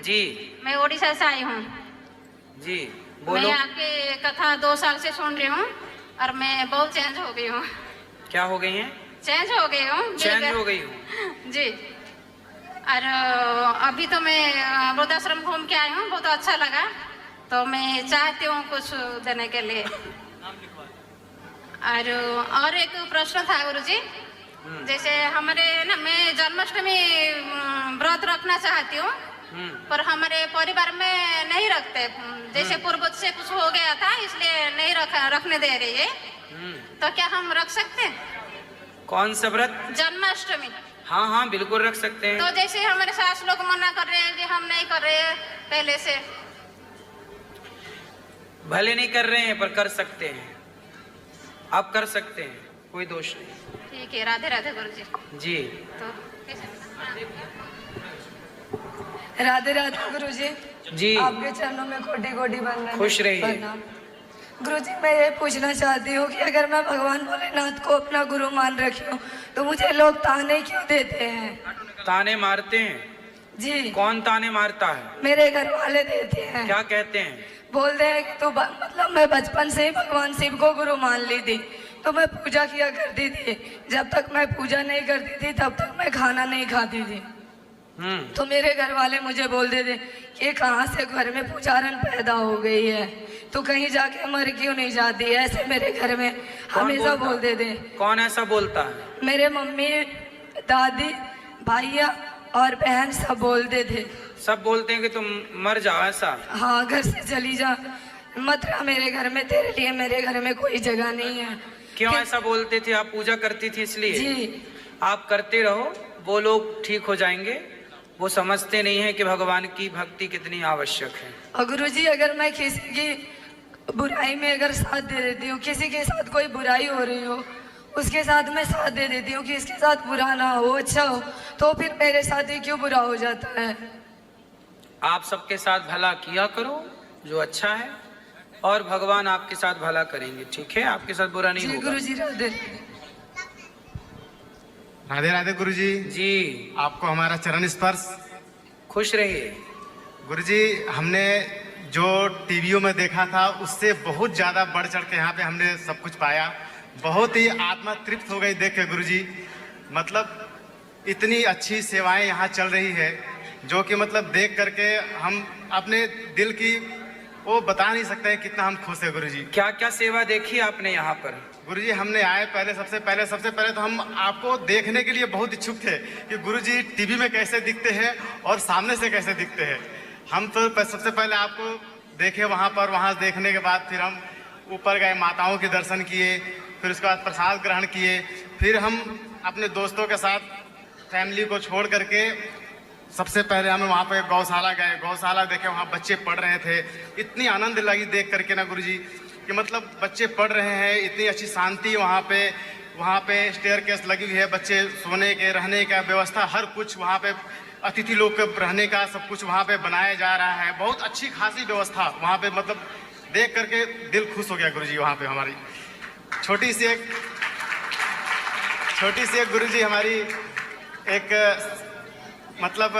जी। मैं उड़ीसा से आई हूँ जी बोलो। मैं आपकी कथा 2 साल से सुन रही हूँ और मैं बहुत चेंज हो गई हूँ। क्या हो गई हैं? चेंज हो गई हूँ। चेंज हो गई हूँ। जी। और अभी तो मैं वृद्धाश्रम घूम के आई हूँ, बहुत अच्छा लगा, तो मैं चाहती हूँ कुछ देने के लिए। और एक प्रश्न था गुरुजी, जैसे हमारे ना, मैं जन्माष्टमी व्रत रखना चाहती हूँ, पर हमारे परिवार में नहीं रखते। जैसे पूर्वज से कुछ हो गया था, इसलिए नहीं रखने दे रही है। तो क्या हम रख सकते हैं? कौन सा व्रत? जन्माष्टमी। हाँ हाँ बिल्कुल रख सकते हैं। तो जैसे हमारे सास लोग मना कर रहे हैं कि हम नहीं कर रहे हैं पहले से। भले नहीं कर रहे हैं पर कर सकते हैं, आप कर सकते हैं, कोई दोष नहीं। ठीक है, राधे राधे गुरुजी। जी। तो राधे राधे गुरुजी। जी। आपके चरणों में कोटि कोटि वंदन। खुश रहिए। गुरुजी, मैं ये पूछना चाहती हूँ कि अगर मैं भगवान भोलेनाथ को अपना गुरु मान रखी हूँ तो मुझे लोग ताने क्यों देते हैं? ताने मारते हैं? जी। कौन ताने मारता है? मेरे घर वाले देते हैं। क्या कहते हैं? बोलते हैं कि तो मतलब मैं बचपन से ही भगवान शिव को गुरु मान ली थी, तो मैं पूजा किया करती थी। जब तक मैं पूजा नहीं करती थी तब तक मैं खाना नहीं खाती थी। तो मेरे घर वाले मुझे बोलते थे कि कहाँ से घर में पुजारन पैदा हो गई है, तो कहीं जाके मर क्यों नहीं जाती है, ऐसे मेरे घर में हमेशा बोलते थे। कौन ऐसा बोलता है? मेरे मम्मी, दादी, भैया और बहन सब बोलते थे। सब बोलते हैं कि तुम मर जाओ ऐसा? हाँ, घर से चली जा, मत रहा मेरे घर में, तेरे लिए मेरे घर में कोई जगह नहीं है। क्यों ऐसा बोलते थे? आप पूजा करती थी इसलिए? जी। आप करते रहो, वो लोग ठीक हो जाएंगे। वो समझते नहीं है कि भगवान की भक्ति कितनी आवश्यक है। और गुरुजी, अगर मैं किसी की बुराई में अगर साथ दे देती हूँ, किसी के साथ कोई बुराई हो रही हो, उसके साथ मैं साथ दे देती हूँ कि इसके साथ बुरा ना हो, अच्छा हो, तो फिर मेरे साथ ही क्यों बुरा हो जाता है? आप सबके साथ भला किया करो जो अच्छा है, और भगवान आपके साथ भला करेंगे। ठीक है, आपके साथ बुरा नहीं होगा। गुरुजी राधे राधे राधे गुरुजी। जी। आपको हमारा चरण स्पर्श। खुश रहिए। गुरुजी, हमने जो टीवियों में देखा था उससे बहुत ज़्यादा बढ़ चढ़ के यहाँ पे हमने सब कुछ पाया। बहुत ही आत्मा तृप्त हो गई देख के गुरुजी। मतलब इतनी अच्छी सेवाएं यहाँ चल रही है जो कि मतलब देख करके हम अपने दिल की वो बता नहीं सकते हैं कितना हम खुश है गुरुजी। क्या क्या सेवा देखी आपने यहाँ पर? गुरुजी, हमने आए सबसे पहले तो हम आपको देखने के लिए बहुत इच्छुक थे कि गुरुजी टीवी में कैसे दिखते हैं और सामने से कैसे दिखते हैं। हम तो सबसे पहले आपको देखे वहाँ पर, वहाँ देखने के बाद फिर हम ऊपर गए, माताओं के दर्शन किए, फिर उसके बाद प्रसाद ग्रहण किए, फिर हम अपने दोस्तों के साथ फैमिली को छोड़ करके सबसे पहले हम वहाँ पे गौशाला गए, गौशाला देखे, वहाँ बच्चे पढ़ रहे थे। इतनी आनंद लगी देख करके ना गुरुजी कि मतलब बच्चे पढ़ रहे हैं, इतनी अच्छी शांति वहाँ पे स्टेयरकेस लगी हुई है, बच्चे सोने के रहने का व्यवस्था हर कुछ वहाँ पे, अतिथि लोग के रहने का सब कुछ वहाँ पे बनाया जा रहा है। बहुत अच्छी खासी व्यवस्था वहाँ पे, मतलब देख करके दिल खुश हो गया गुरुजी। वहाँ पे हमारी छोटी सी एक गुरुजी हमारी एक मतलब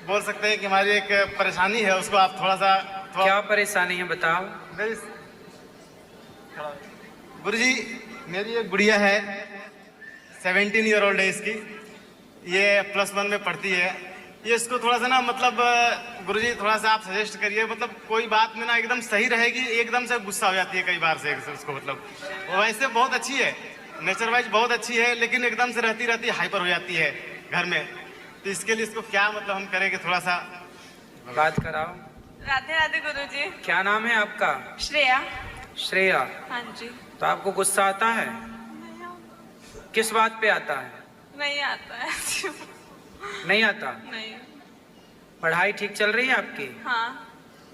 बोल सकते हैं कि हमारी एक परेशानी है, उसको आप थोड़ा क्या परेशानी है बताओ? गुरुजी, मेरी एक गुड़िया है, 17 ईयर ओल्ड है इसकी, ये +1 में पढ़ती है। ये इसको थोड़ा सा ना मतलब गुरुजी थोड़ा सा आप सजेस्ट करिए, मतलब कोई बात में ना एकदम सही रहेगी, एकदम से गुस्सा हो जाती है कई बार से उसको। मतलब वो वैसे बहुत अच्छी है, नेचर वाइज बहुत अच्छी है, लेकिन एकदम से रहती हाइपर हो जाती है घर में। तो इसके लिए इसको क्या मतलब हम करें कि थोड़ा सा बात कराओ। राधे राधे गुरुजी। क्या नाम है आपका? श्रेया। श्रेया। हाँ जी। तो आपको गुस्सा आता है? किस बात पे आता है? नहीं आता है। नहीं आता? नहीं। पढ़ाई ठीक चल रही है आपकी? हाँ।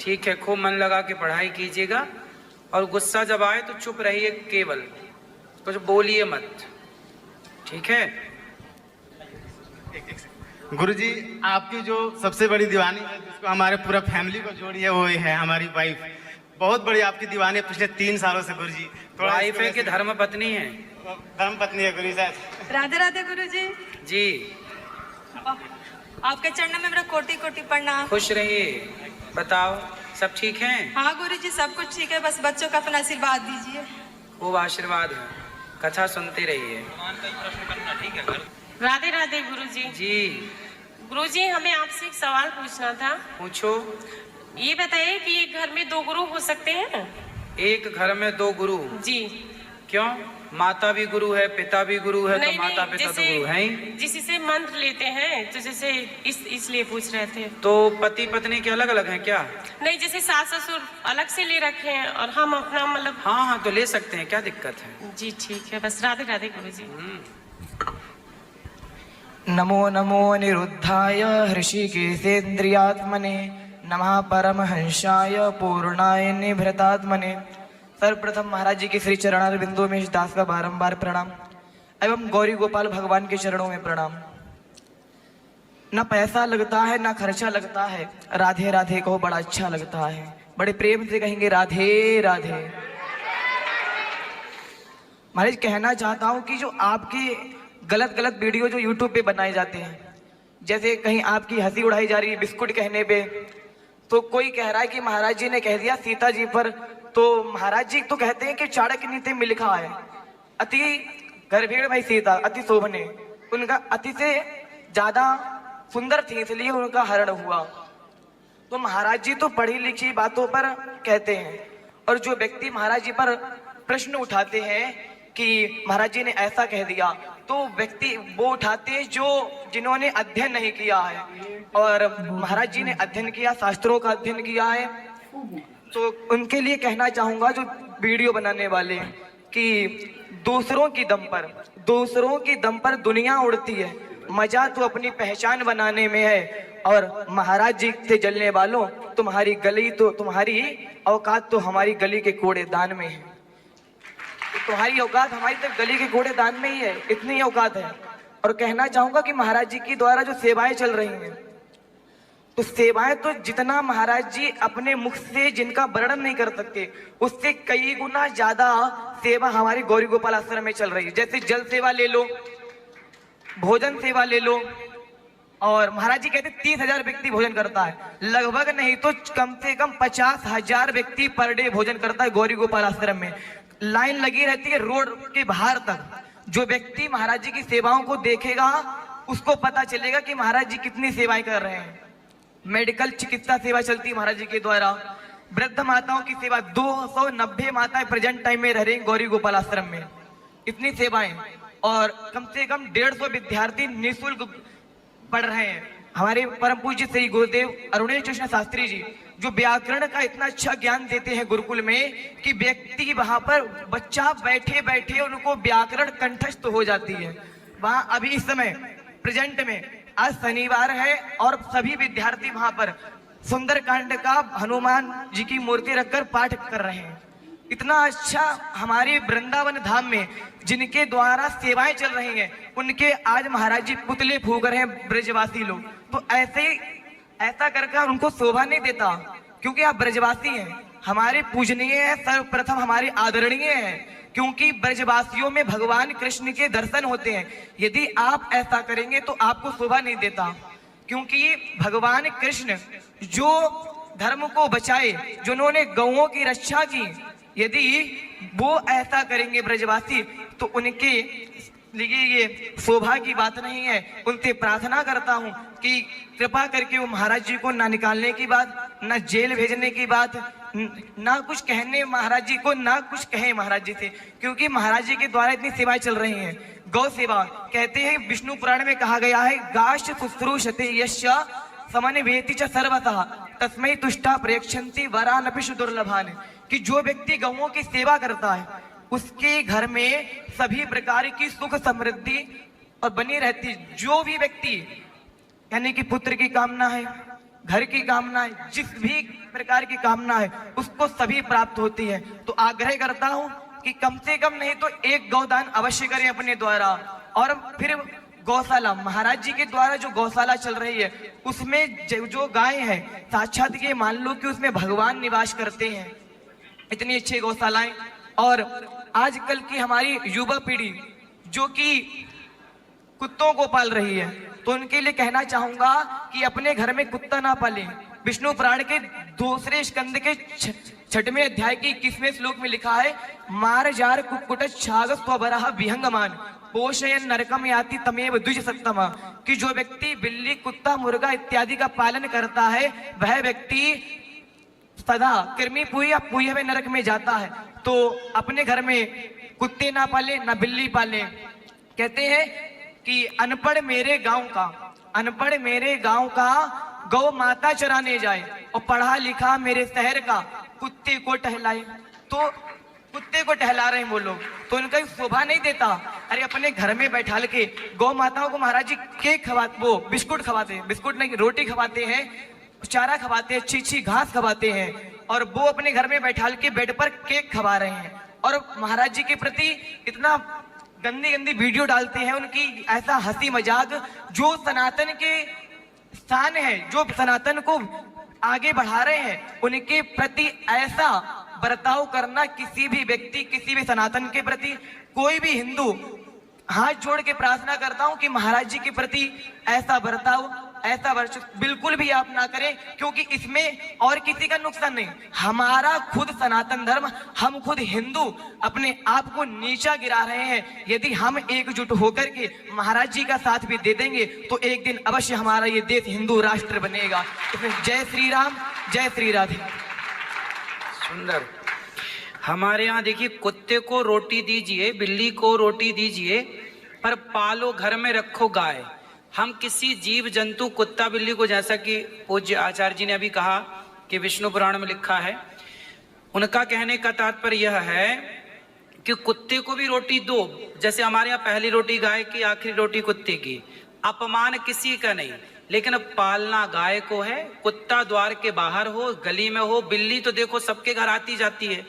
ठीक है, खूब मन लगा के पढ़ाई कीजिएगा, और गुस्सा जब आए तो चुप रहिए, केवल कुछ बोलिए मत। ठीक है गुरुजी? आपकी जो सबसे बड़ी दीवानी है, जिसको हमारे पूरा फैमिली को जोड़ी है, वो है हमारी वाइफ। बहुत बड़ी आपकी दीवानी है पिछले 3 सालों से गुरुजी। वाइफ है कि धर्म पत्नी है? धर्म पत्नी है गुरुजी साहब। राधे राधे गुरुजी। जी। आपके चरणों में मेरा कोटि कोटि प्रणाम। खुश रहिए। बताओ, सब ठीक हैं? हाँ गुरुजी, सब कुछ ठीक है, बस बच्चों का अपना आशीर्वाद दीजिए। खूब आशीर्वाद है, कथा सुनते रहिए। राधे राधे गुरुजी। जी गुरुजी, हमें आपसे एक सवाल पूछना था। पूछो। ये बताइए कि एक घर में 2 गुरु हो सकते हैं? एक घर में 2 गुरु? जी। क्यों? माता भी गुरु है, पिता भी गुरु है, तो नहीं, माता पिता तो गुरु है ही। जिसी से मंत्र लेते हैं, तो जैसे इसलिए पूछ रहे थे। तो पति पत्नी के अलग अलग हैं क्या? नहीं, जैसे सास ससुर अलग से ले रखे हैं और हम अपना मतलब। हाँ हाँ, तो ले सकते हैं, क्या दिक्कत है? जी ठीक है, बस राधे राधे गुरुजी। नमो नमो निरुद्धाय हृषिकेशेन्द्रियात्मने नमः परमहंसाय पूर्णाय निभृतात्मने। सर्वप्रथम महाराज जी के श्री चरणार बिंदु में इस दास का बारंबार प्रणाम एवं गौरी गोपाल भगवान के चरणों में प्रणाम। न पैसा लगता है न खर्चा लगता है, राधे राधे को बड़ा अच्छा लगता है। बड़े प्रेम से कहेंगे राधे राधे। महाराज कहना चाहता हूं कि जो आपके गलत गलत वीडियो जो यूट्यूब पे बनाए जाते हैं, जैसे कहीं आपकी हंसी उड़ाई जा रही है बिस्कुट कहने पे, तो कोई कह रहा है कि महाराज जी ने कह दिया सीता जी पर, तो महाराज जी तो कहते हैं कि चाणक्य नीति में लिखा है अति गर्भीण भाई सीता अति शोभने, उनका अति से ज्यादा सुंदर थी इसलिए उनका हरण हुआ। तो महाराज जी तो पढ़ी लिखी बातों पर कहते हैं, और जो व्यक्ति महाराज जी पर प्रश्न उठाते हैं कि महाराज जी ने ऐसा कह दिया, तो व्यक्ति वो उठाते हैं जो जिन्होंने अध्ययन नहीं किया है, और महाराज जी ने अध्ययन किया, शास्त्रों का अध्ययन किया है। तो उनके लिए कहना चाहूंगा जो वीडियो बनाने वाले कि दूसरों की दम पर दुनिया उड़ती है, मजा तो अपनी पहचान बनाने में है। और महाराज जी से जलने वालों, तुम्हारी औकात तो हमारी गली के कूड़ेदान में है। तुम्हारी औकात हमारी तो गली के कूड़ेदान में ही है, इतनी औकात है। और कहना चाहूंगा कि महाराज जी की द्वारा जो सेवाएं चल रही हैं, तो सेवाएं तो जितना महाराज जी अपने मुख से जिनका वर्णन नहीं कर सकते, उससे कई गुना ज्यादा सेवा हमारे गौरी गोपाल आश्रम में चल रही है। जैसे जल सेवा ले लो, भोजन सेवा ले लो, और महाराज जी कहते 30,000 व्यक्ति भोजन करता है, लगभग नहीं तो कम से कम 50,000 व्यक्ति पर डे भोजन करता है गौरी गोपाल आश्रम में। लाइन लगी रहती है रोड के बाहर तक। जो व्यक्ति महाराज जी की सेवाओं को देखेगा उसको पता चलेगा कि महाराज जी कितनी सेवाएं कर रहे हैं। मेडिकल चिकित्सा सेवा चलती है महाराज जी के द्वारा, वृद्ध माताओं की सेवा, 290 माताएं प्रेजेंट टाइम में रह रही गौरी गोपाल आश्रम में, इतनी सेवाएं। और कम से कम 150 विद्यार्थी निःशुल्क पढ़ रहे हैं। हमारे परम पूज्य श्री गुरुदेव अरुणेश कृष्ण शास्त्री जी जो व्याकरण का इतना अच्छा ज्ञान देते हैं गुरुकुल में कि व्यक्ति वहां पर बच्चा बैठे बैठे उनको व्याकरण कंठस्थ हो जाती है। वहां अभी इस समय प्रेजेंट में आज शनिवार है और सभी विद्यार्थी वहां पर सुंदरकांड का हनुमान जी की मूर्ति रखकर पाठ कर रहे हैं। इतना अच्छा हमारे वृंदावन धाम में जिनके द्वारा सेवाएं चल रही हैं, उनके आज महाराज जी पुतले फूक रहे हैं ब्रजवासी लोग। तो ऐसा करके उनको शोभा नहीं देता, क्योंकि आप ब्रजवासी हैं, हमारे पूजनीय है, सर्वप्रथम हमारे आदरणीय है, क्योंकि ब्रजवासियों में भगवान कृष्ण के दर्शन होते हैं। यदि आप ऐसा करेंगे तो आपको शोभा नहीं देता, क्योंकि भगवान कृष्ण जो धर्म को बचाए, जिन्होंने गौओं की रक्षा की, यदि वो ऐसा करेंगे ब्रजवासी तो उनके लिए ये शोभा की बात नहीं है। उनसे प्रार्थना करता हूँ कि कृपा करके वो महाराज जी को ना निकालने की बात, ना जेल भेजने की बात, ना कुछ कहने महाराज जी को, ना कुछ कहे महाराज जी से, क्योंकि महाराज जी के द्वारा इतनी सेवाएं चल रही हैं। गौ सेवा कहते हैं, विष्णु पुराण में कहा गया है, गाश शुश्रूषते यस्य समन वेति च सर्वतः तस्मै तुष्टा प्रेक्षन्ति वरानपि दुर्लभान, कि जो व्यक्ति गौओं की सेवा करता है उसके घर में सभी प्रकार की सुख समृद्धि और बनी रहती। जो भी व्यक्ति यानी कि पुत्र की कामना है, घर की कामना है, जिस भी प्रकार की कामना है उसको सभी प्राप्त होती है। तो आग्रह करता हूं कि कम से कम नहीं तो एक गौदान अवश्य करें अपने द्वारा। और फिर गौशाला, महाराज जी के द्वारा जो गौशाला चल रही है उसमें जो गाय है, साक्षात ये मान लो कि उसमें भगवान निवास करते हैं। इतनी अच्छी गौशालाएं। और आजकल की हमारी युवा पीढ़ी जो कि कुत्तों को पाल रही है, तो उनके लिए कहना चाहूंगा कि अपने घर में कुत्ता ना पालें। विष्णु पुराण के 2 स्कंद के 6वें अध्याय के 21वें श्लोक में लिखा है, मार जार कुक्कुट छाग स्वबरह विहंगमान पोषयन नरकम याति तमेव द्विज सत्तमा, कि जो व्यक्ति बिल्ली, कुत्ता, मुर्गा इत्यादि का पालन करता है वह व्यक्ति सदा कृमि पुय पुय में नरक में जाता है। तो अपने घर में कुत्ते ना पाले ना बिल्ली पाले। कहते हैं कि अनपढ़ मेरे गांव का गौ माता चराने जाए और पढ़ा लिखा मेरे शहर का कुत्ते को टहलाए। तो कुत्ते को टहला रहे हैं वो लोग, तो उनका शोभा नहीं देता। अरे अपने घर में बैठाल के गौ माताओं को महाराज जी केक वो बिस्कुट खवाते हैं, बिस्कुट नहीं रोटी खवाते हैं, चारा खवाते हैं, अच्छी घास खवाते हैं, और वो अपने घर में बैठाल के बेड पर केक खवा रहे हैं और महाराज जी के प्रति इतना गंदी वीडियो डालते हैं उनकी, ऐसा हंसी मजाक जो सनातन के स्थान है, जो सनातन को आगे बढ़ा रहे हैं, उनके प्रति ऐसा बर्ताव करना किसी भी व्यक्ति, किसी भी सनातन के प्रति, कोई भी हिंदू, हाथ जोड़ के प्रार्थना करता हूं कि महाराज जी के प्रति ऐसा बर्ताव, ऐसा वर्ष बिल्कुल भी आप ना करें, क्योंकि इसमें और किसी का नुकसान नहीं, हमारा खुद सनातन धर्म, हम खुद हिंदू अपने आप को नीचा गिरा रहे हैं। यदि हम एकजुट होकर के महाराज जी का साथ भी दे देंगे तो एक दिन अवश्य हमारा ये देश हिंदू राष्ट्र बनेगा। जय श्री राम, जय श्री राधे। सुंदर। हमारे यहाँ देखिए, कुत्ते को रोटी दीजिए, बिल्ली को रोटी दीजिए, पर पालो, घर में रखो गाय। हम किसी जीव जंतु, कुत्ता बिल्ली को, जैसा कि पूज्य आचार्य जी ने अभी कहा कि विष्णु पुराण में लिखा है, उनका कहने का तात्पर्य यह है कि कुत्ते को भी रोटी दो। जैसे हमारे यहाँ पहली रोटी गाय की, आखिरी रोटी कुत्ते की। अपमान किसी का नहीं, लेकिन पालना गाय को है। कुत्ता द्वार के बाहर हो, गली में हो, बिल्ली तो देखो सबके घर आती जाती है,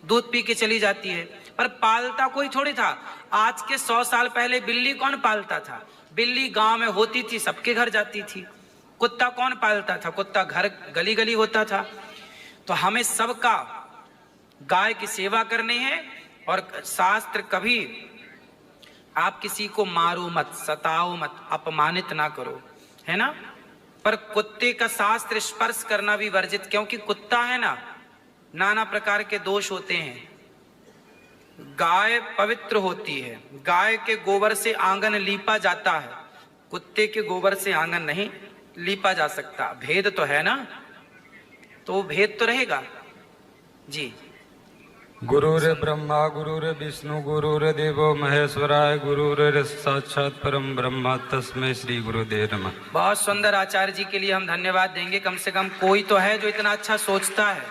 दूध पी के चली जाती है, पर पालता कोई थोड़ी था। आज के 100 साल पहले बिल्ली कौन पालता था? बिल्ली गांव में होती थी, सबके घर जाती थी। कुत्ता कौन पालता था? कुत्ता घर गली गली होता था। तो हमें सबका गाय की सेवा करनी है, और शास्त्र कभी आप किसी को मारो मत, सताओ मत, अपमानित ना करो, है ना। पर कुत्ते का शास्त्र स्पर्श करना भी वर्जित, क्योंकि कुत्ता है ना, नाना प्रकार के दोष होते हैं। गाय पवित्र होती है, गाय के गोबर से आंगन लीपा जाता है, कुत्ते के गोबर से आंगन नहीं लीपा जा सकता। भेद तो है ना, तो भेद तो रहेगा जी। गुरुरे ब्रह्मा गुरुरे विष्णु गुरुरे देवो महेश्वराय गुरुरे साक्षात परम ब्रह्मा तस्मै श्री गुरुदेव नमः। बहुत सुंदर। आचार्य जी के लिए हम धन्यवाद देंगे। कम से कम कोई तो है जो इतना अच्छा सोचता है,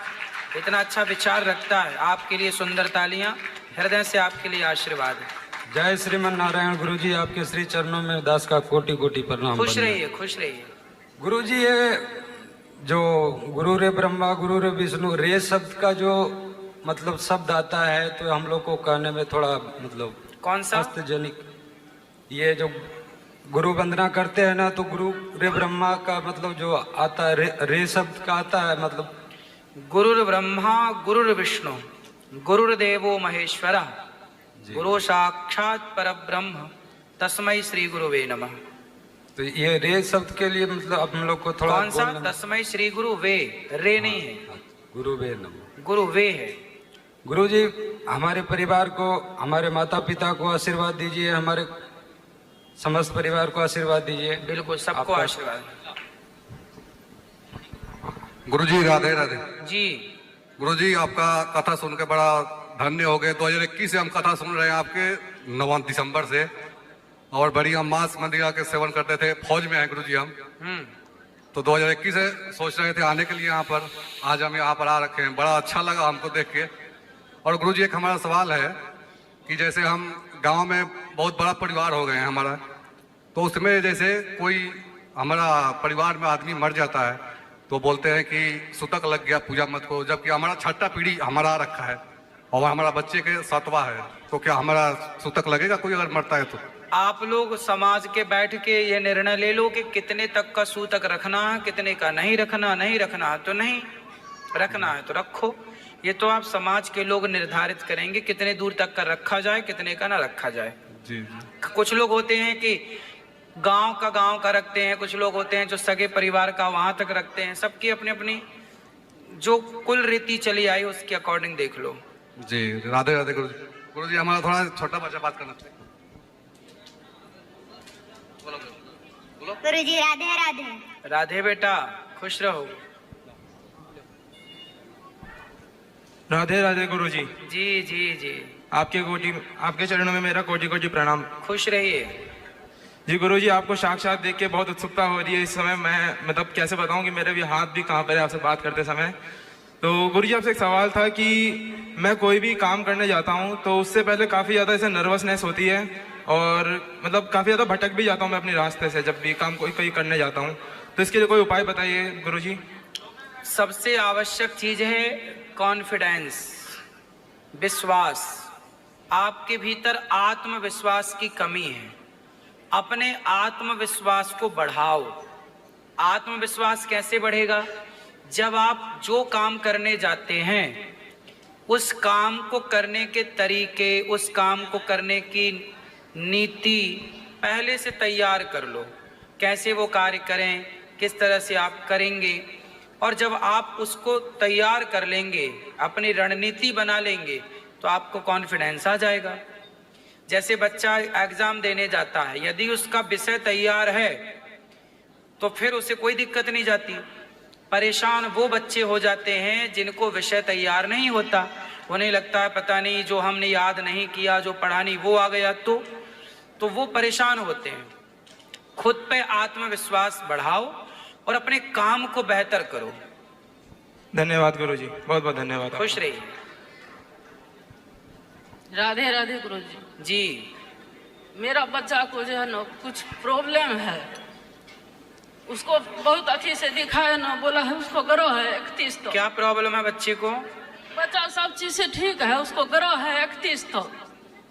इतना अच्छा विचार रखता है। आपके लिए सुंदर तालियां, हृदय से आपके लिए आशीर्वाद है। जय श्रीमन नारायण। गुरु जी आपके श्री चरणों में दास का कोटि कोटि प्रणाम। खुश रहिए, खुश रहिए। गुरु जी, ये जो गुरु रे ब्रह्मा गुरु रे विष्णु, रे शब्द का जो मतलब शब्द आता है, तो हम लोग को कहने में थोड़ा मतलब कौन सा हस्तजनिक, ये जो गुरु वंदना करते हैं ना, तो गुरु रे ब्रह्मा का मतलब जो आता है, रे शब्द का आता है मतलब गुरुर ब्रह्मा गुरुर विष्णु गुरुर्देवो महेश्वरा गुरु साक्षात परब्रह्म तस्मै श्री गुरुवे नमः। तो ये रे शब्द के लिए मतलब हम लोग को थोड़ा कौन सा? तस्मै श्री गुरु वे, रे नहीं है, गुरु वे नमः, गुरु वे है। गुरु जी, हमारे परिवार को, हमारे माता पिता को आशीर्वाद दीजिए, हमारे समस्त परिवार को आशीर्वाद दीजिए। बिल्कुल, सबको आशीर्वाद। गुरुजी राधे राधे जी। गुरुजी, आपका कथा सुन के बड़ा धन्य हो गए। 2021 से हम कथा सुन रहे हैं आपके 9 दिसंबर से, और बढ़िया मांस मंदिरा के सेवन करते थे। फौज में हैं गुरुजी हम, तो 2021 से सोच रहे थे आने के लिए यहाँ पर। आज हम यहाँ पर आ रखे हैं, बड़ा अच्छा लगा हमको देख के। और गुरुजी, एक हमारा सवाल है कि जैसे हम गांव में बहुत बड़ा परिवार हो गए हैं हमारा, तो उसमें जैसे कोई हमारा परिवार में आदमी मर जाता है तो बोलते हैं कि सुतक लग गया, पूजा मत को, जबकि हमारा 6ठा पीढ़ी हमारा आ रखा है और हमारा बच्चे के 7वां है, तो क्या हमारा सुतक लगेगा कोई अगर मरता है तो? आप लोग समाज के बैठ के ये निर्णय ले लो कि कितने तक का सूतक रखना है, कितने का नहीं रखना। नहीं रखना है तो नहीं, रखना है तो रखो। ये तो आप समाज के लोग निर्धारित करेंगे कितने दूर तक का रखा जाए, कितने का ना रखा जाए। जी। कुछ लोग होते हैं कि गांव का रखते हैं, कुछ लोग होते हैं जो सगे परिवार का वहां तक रखते हैं। सबकी अपनी अपनी जो कुल रीति चली आई उसके अकॉर्डिंग देख लो। जी राधे राधे गुरु जी। गुरु जी हमारा थोड़ा छोटा बच्चा बात करना चाहिए। गुरु जी राधे राधे। राधे बेटा, खुश रहो। राधे राधे गुरु जी। जी जी जी, आपके चरणों में मेरा कोटि कोटि प्रणाम। खुश रहिए। जी गुरु जी, आपको साक्षात देख के बहुत उत्सुकता हो रही है इस समय। मैं मतलब कैसे बताऊं कि मेरे भी हाथ भी कहाँ पर है आपसे बात करते समय। तो गुरु जी आपसे एक सवाल था कि मैं कोई भी काम करने जाता हूँ तो उससे पहले काफ़ी ज़्यादा ऐसे नर्वसनेस होती है और मतलब काफ़ी ज़्यादा भटक भी जाता हूँ मैं अपने रास्ते से जब भी काम कोई करने जाता हूँ। तो इसके लिए कोई उपाय बताइए गुरु जी। सबसे आवश्यक चीज है कॉन्फिडेंस, विश्वास। आपके भीतर आत्मविश्वास की कमी है, अपने आत्मविश्वास को बढ़ाओ। आत्मविश्वास कैसे बढ़ेगा? जब आप जो काम करने जाते हैं उस काम को करने के तरीके, उस काम को करने की नीति पहले से तैयार कर लो। कैसे वो कार्य करें, किस तरह से आप करेंगे, और जब आप उसको तैयार कर लेंगे, अपनी रणनीति बना लेंगे, तो आपको कॉन्फिडेंस आ जाएगा। जैसे बच्चा एग्जाम देने जाता है, यदि उसका विषय तैयार है तो फिर उसे कोई दिक्कत नहीं जाती। परेशान वो बच्चे हो जाते हैं जिनको विषय तैयार नहीं होता। उन्हें लगता है पता नहीं जो हमने याद नहीं किया, जो पढ़ा नहीं वो आ गया, तो वो परेशान होते हैं। खुद पे आत्मविश्वास बढ़ाओ और अपने काम को बेहतर करो। धन्यवाद गुरु जी, बहुत बहुत धन्यवाद। खुश रहिए। राधे राधे गुरु जी। जी, मेरा बच्चा को जो है ना कुछ प्रॉब्लम है, उसको बहुत अच्छे से दिखाया ना, बोला है उसको ग्रह है 31। तो क्या प्रॉब्लम है बच्चे को? बच्चा सब चीज से ठीक है, उसको ग्रह है 31।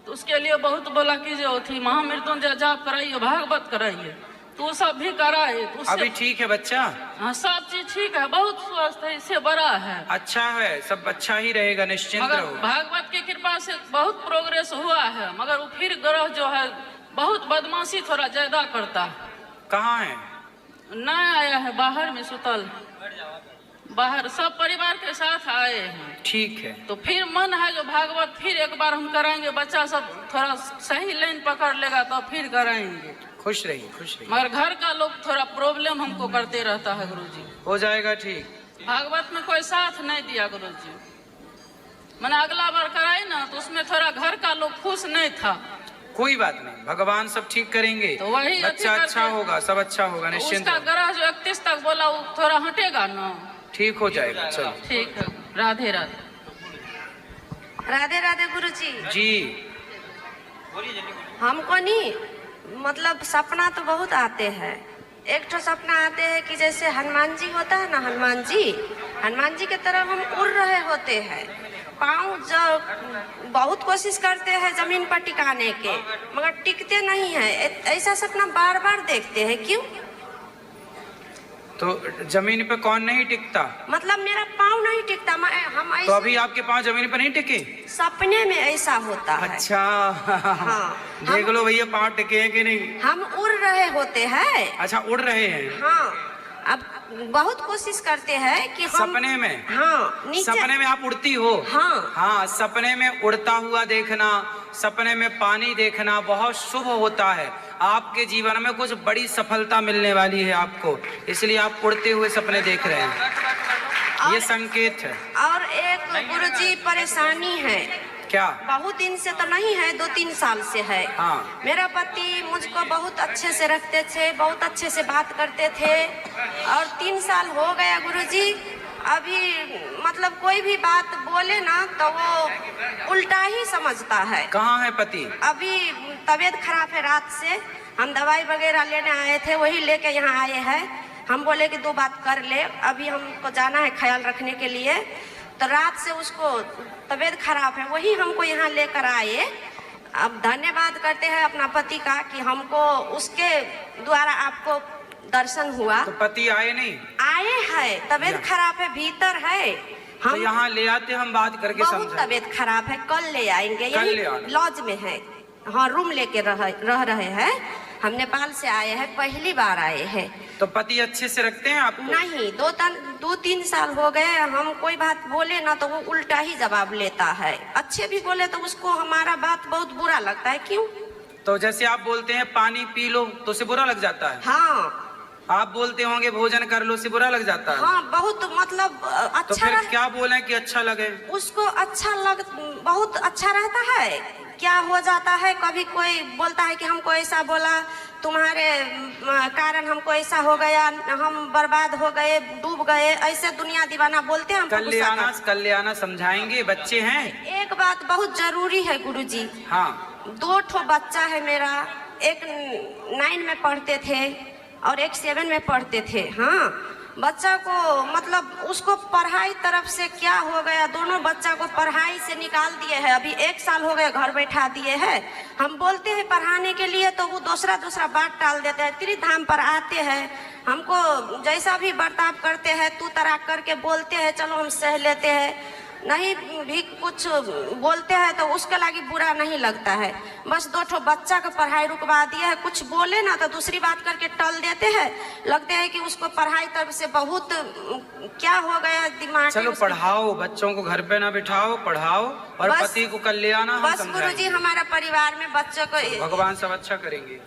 तो उसके लिए बहुत बोला कि जो थी महामृत्युंजय जाप कराइए, भागवत कराइए, तो वो सब भी कराए। तो अभी ठीक है बच्चा? हाँ सब चीज ठीक है, बहुत स्वस्थ है, इससे बड़ा है। अच्छा है, सब अच्छा ही रहेगा, निश्चिंत मगर रहो। भागवत की कृपा से बहुत प्रोग्रेस हुआ है, मगर वो फिर ग्रह जो है बहुत बदमाशी थोड़ा ज्यादा करता है। कहाँ है? नहीं आया है, बाहर में सुतल, बाहर सब परिवार के साथ आए हैं। ठीक है, तो फिर मन है जो भागवत फिर एक बार हम कराएंगे, बच्चा सब थोड़ा सही लाइन पकड़ लेगा तो फिर कराएंगे। खुश रहिए, खुश रहिए। मगर घर का लोग थोड़ा प्रॉब्लम हमको करते रहता है गुरुजी। हो जाएगा ठीक। भागवत में कोई साथ नहीं दिया गुरुजी। मैंने अगला बार कराई ना तो उसमें थोड़ा घर का लोग खुश नहीं था। कोई बात नहीं, भगवान सब ठीक करेंगे। तो वही बच्चा अच्छा होगा, सब अच्छा होगा, तो निश्चिंत उसका ग्रह जो 31 तक बोला वो थोड़ा हटेगा ना, ठीक हो जाएगा। चलो ठीक है। राधे राधे। राधे राधे गुरु जी। जी, हमको नहीं मतलब सपना तो बहुत आते हैं। एक तो सपना आते हैं कि जैसे हनुमान जी होता है ना, हनुमान जी के तरह हम उड़ रहे होते हैं। पाँव जो बहुत कोशिश करते हैं जमीन पर टिकाने के, मगर टिकते नहीं है। ऐसा सपना बार बार देखते हैं, क्यों? तो जमीन पे कौन नहीं टिकता? मतलब मेरा पाँव नहीं टिकता। हम तो अभी आपके पाँव जमीन पर नहीं टिके? सपने में ऐसा होता है। अच्छा, हाँ, देख लो भैया पाँव टिके हैं कि नहीं। हम उड़ रहे होते हैं। अच्छा, उड़ रहे हैं। हाँ, अब बहुत कोशिश करते हैं कि हम सपने में। हाँ, नीचे सपने में आप उड़ती हो? हाँ हाँ, सपने में उड़ता हुआ देखना, सपने में पानी देखना बहुत शुभ होता है। आपके जीवन में कुछ बड़ी सफलता मिलने वाली है आपको, इसलिए आप उड़ते हुए सपने देख रहे हैं, ये संकेत है। और एक गुरुजी परेशानी है। क्या? बहुत दिन से तो नहीं है, 2-3 साल से है। हाँ। मेरा पति मुझको बहुत अच्छे से रखते थे, बहुत अच्छे से बात करते थे, और 3 साल हो गया गुरुजी। अभी मतलब कोई भी बात बोले ना तो वो उल्टा ही समझता है। कहाँ है पति? अभी तबीयत खराब है, रात से हम दवाई वगैरह लेने आए थे, वही लेके यहाँ आए हैं। हम बोले कि 2 बात कर ले, अभी हमको जाना है ख्याल रखने के लिए। तो रात से उसको तबीयत खराब है, वही हमको यहाँ लेकर आए। अब धन्यवाद करते हैं अपना पति का कि हमको उसके द्वारा आपको दर्शन हुआ। तो पति आए नहीं? आए हैं, तबीयत खराब है, भीतर है। हम तो यहाँ ले आते, हम बात करके समझाएं। बहुत तबीयत खराब है, कल ले आएंगे। कल यही ले आना। लॉज में है, हाँ रूम लेके रह रहे हैं। हम नेपाल से आए हैं, पहली बार आए हैं। तो पति अच्छे से रखते हैं आपको? नहीं, 2-3 साल हो गए, हम कोई बात बोले ना तो वो उल्टा ही जवाब लेता है। अच्छे भी बोले तो उसको हमारा बात बहुत बुरा लगता है। क्यों? तो जैसे आप बोलते हैं पानी पी लो तो उसे बुरा लग जाता है? हाँ। आप बोलते होंगे भोजन कर लो से बुरा लग जाता है? हाँ, बहुत मतलब तो अच्छा फिर क्या बोले कि अच्छा लगे? उसको बहुत अच्छा रहता है। क्या हो जाता है, कभी कोई बोलता है कि हमको ऐसा बोला, तुम्हारे कारण हमको ऐसा हो गया, हम बर्बाद हो गए, डूब गए, ऐसे दुनिया दीवाना बोलते हैं। कल्याणा समझाएंगे, बच्चे हैं। एक बात बहुत जरूरी है गुरुजी। हाँ। 2 ठो बच्चा है मेरा, एक 9 में पढ़ते थे और एक 7 में पढ़ते थे। हाँ, बच्चा को मतलब उसको पढ़ाई तरफ से क्या हो गया, दोनों बच्चा को पढ़ाई से निकाल दिए हैं। अभी 1 साल हो गए घर बैठा दिए हैं। हम बोलते हैं पढ़ाने के लिए तो वो दूसरा बात टाल देते हैं। त्रिधाम पर आते हैं, हमको जैसा भी बर्ताव करते हैं तू तराक करके बोलते हैं, चलो हम सह लेते हैं। नहीं भी कुछ बोलते हैं तो उसके लागी बुरा नहीं लगता है। बस 2 ठो बच्चा का पढ़ाई रुकवा दिया है, कुछ बोले ना तो दूसरी बात करके टल देते हैं। लगते हैं कि उसको पढ़ाई तरफ से बहुत क्या हो गया दिमाग। चलो पढ़ाओ, बच्चों को घर पे ना बिठाओ, पढ़ाओ और पति को कल्याण। बस गुरुजी, हमारा परिवार में बच्चों को भगवान सब अच्छा करेंगे।